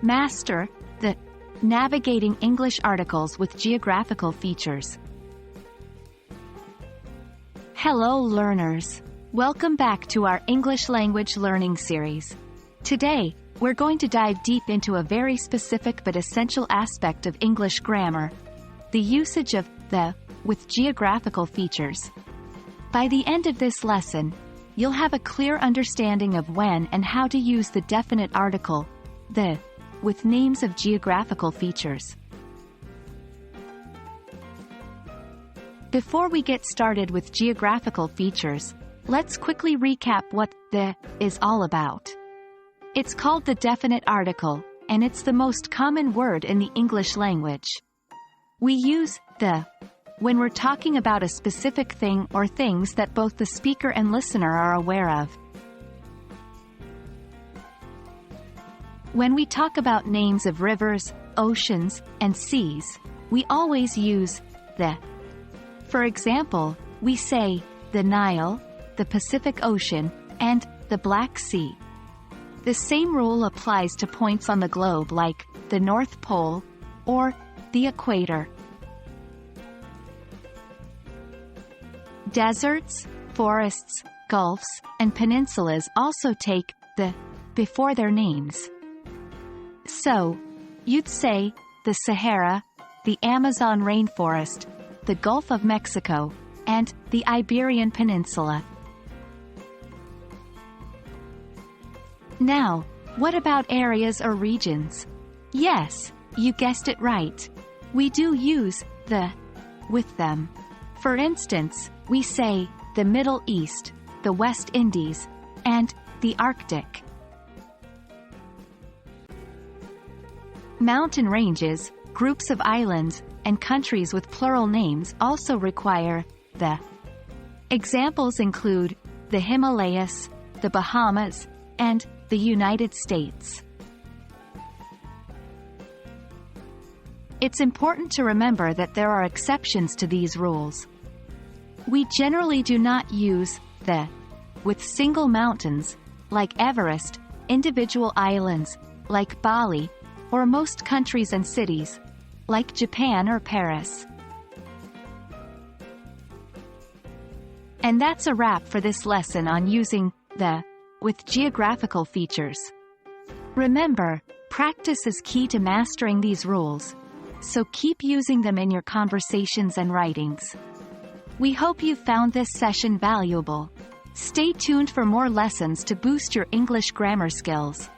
Master the navigating English articles with geographical features. Hello learners! Welcome back to our English language learning series. Today, we're going to dive deep into a very specific but essential aspect of English grammar, the usage of the with geographical features. By the end of this lesson, you'll have a clear understanding of when and how to use the definite article, the, with names of geographical features. Before we get started with geographical features, let's quickly recap what the is all about. It's called the definite article, and it's the most common word in the English language. We use the when we're talking about a specific thing or things that both the speaker and listener are aware of. When we talk about names of rivers, oceans, and seas, we always use the. For example, we say the Nile, the Pacific Ocean, and the Black Sea. The same rule applies to points on the globe like the North Pole or the equator. Deserts, forests, gulfs, and peninsulas also take the before their names. So, you'd say the Sahara, the Amazon rainforest, the Gulf of Mexico, and the Iberian Peninsula. Now, what about areas or regions? Yes, you guessed it right. We do use the with them. For instance, we say the Middle East, the West Indies, and the Arctic. Mountain ranges, groups of islands, and countries with plural names also require the. Examples include the Himalayas, the Bahamas, and the United States. It's important to remember that there are exceptions to these rules. We generally do not use the with single mountains, like Everest, individual islands, like Bali, or most countries and cities, like Japan or Paris. And that's a wrap for this lesson on using the with geographical features. Remember, practice is key to mastering these rules, so keep using them in your conversations and writings. We hope you found this session valuable. Stay tuned for more lessons to boost your English grammar skills.